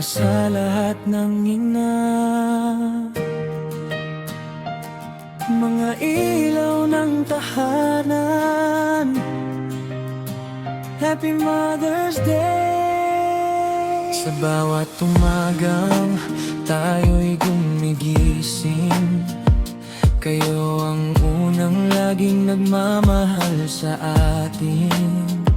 sa lahat ng ina, mga ilaw ng tahanan, Happy Mother's Day! Sa bawat umagang tayo'y gumigising, kayo ang unang laging nagmamahal sa atin.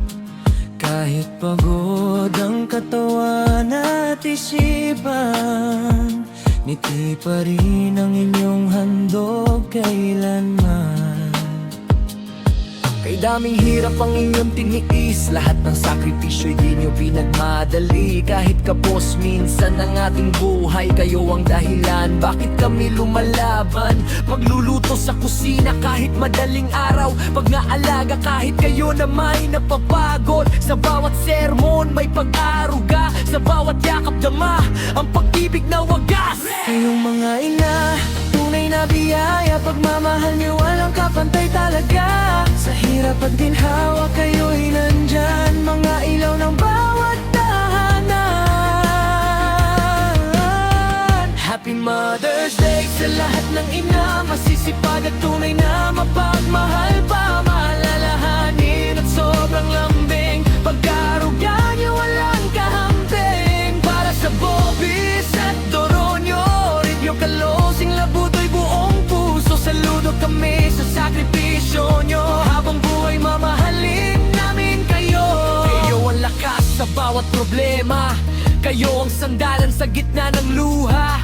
Kahit pagod ang katawan at isipan, ngiti pa rin ang inyong handog kailanman. Kay daming hirap ang inyong tiniis, lahat ng sakripisyo'y di nyo pinagmadali. Kahit kapos minsan ng ating buhay, kayo ang dahilan bakit kami lumalaban. Magluluto sa kusina kahit madaling araw, pag-aalaga kahit kayo na may napapagod. Sa bawat sermon may pag-aruga, sa bawat yakap dama ang pag-ibig na wagas. Kayong mga ina, tunay na biyaya, pagmamahal niyo walang kapantay talaga. Sa hirap at ginhawa kayo'y nandyan, mga ilaw ng bawat tahanan. Happy Mother's Day sa lahat ng ina, masisipag at tunay na mapagmahal pa. Maalalahanin at sobrang lambing, pagkaruga niyo walang kahambing. Para sa Bobis at Doronyo, Review Kalosing Labuto'y buong puso, saludo kami sa sakripisyo nyo. Habang buhay mamahalin namin kayo. Kayo ang lakas sa bawat problema, kayo ang sandalan sa gitna ng luha.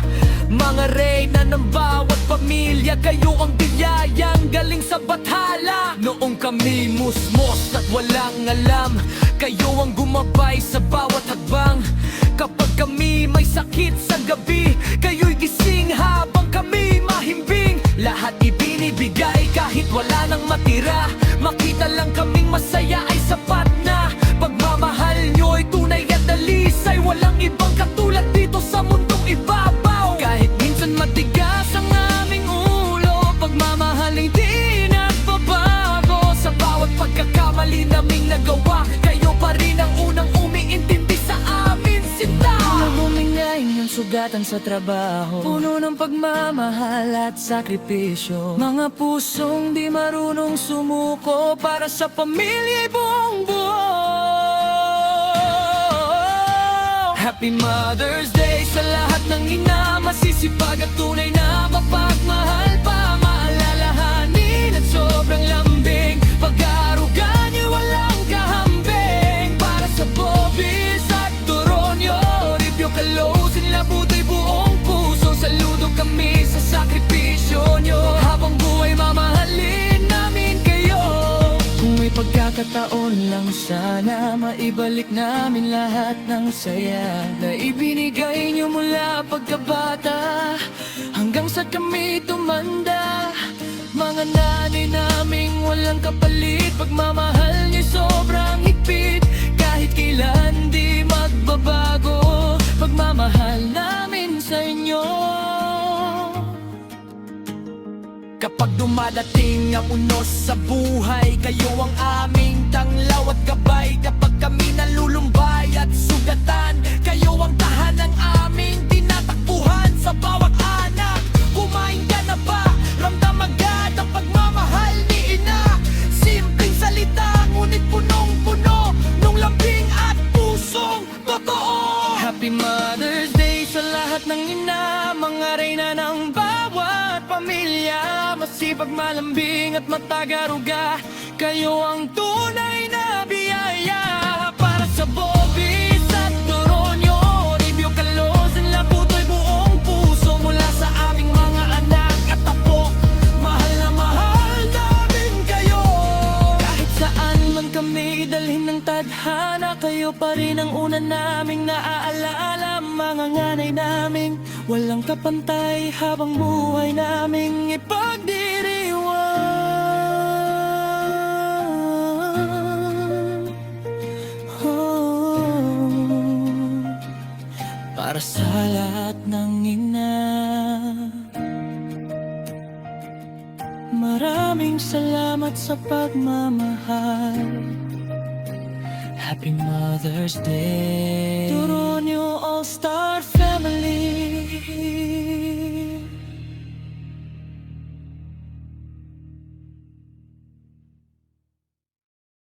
Mga reyna ng bawat pamilya, kayo ang biyayang galing sa bathala. Noong kami musmos at walang alam, kayo ang gumabay sa bawat hakbang. Kapag kami may sakit sa gabi, kayo'y gising habang kami mahimbing. Lahat ibinibigay kahit wala nang matira, makita lang kaming masaya ay sapat na. Pagmamahal nyo'y tunay at dalisay, walang ibang katulad dito sa mundong ibabaw. Kahit minsan matigas ang aming ulo, pagmamahal ay di nagbabago. Sa bawat pagkakamali naming nagawa, kayo pa rin ang unang umiintindi sa amin, sinta. Nabumingay ng sugatan sa trabaho, puno ng pagmamahal at sakripisyo. Mga pusong di marunong sumuko, para sa pamilya'y buong buo. Happy Mother's Day sa lahat ng ina, masisipag at tunay na mapagmahal pa. Maalalahanin at sobrang lambing, pag-aruga niyo walang kahambing. Para sa Bobis at Doronyo, Review Kalosing Labuto'y buong puso, saludo kami sa sakripisyo nyo. Habang buhay mamahalin namin kayo. Kung may pagkakataon lang sana, maibalik namin lahat ng saya na ibinigay nyo mula pagkabata hanggang sa kami tumanda. Mga nanay naming walang kapalit, pagmamahal niyo sobrang higpit. Kahit kailan di magbabago, pagmamahal namin sa inyo. Kapag dumadating ang unos sa buhay, kayo ang aming tanglaw at gabay. Kapag kami nalulumbay at sugatan, kayo ang tahan ng aming tinatakbuhan. Sa bawat anak, kumain ka na ba? Ramdam agad ang pagmamahal ni ina. Simpleng salita, ngunit punong-puno nung lambing at pusong totoo. Happy Mother's Day sa lahat ng ina, mga reyna ng bawat pamilya. Masipag, malambing at matagaruga, kayo ang tunay na biyaya. Para sa Bobis at Doronyo, Review Kalosing Labuto'y buong puso, mula sa aming mga anak at apo, mahal na mahal namin kayo. Kahit saan man kami dalhin ng tadhana, kayo pa rin ang una naming naaalala. Mga nganay naming walang kapantay, habang buhay naming ipagdiriwang. Para sa lahat ng ina, maraming salamat sa pagmamahal. Happy Mother's Day.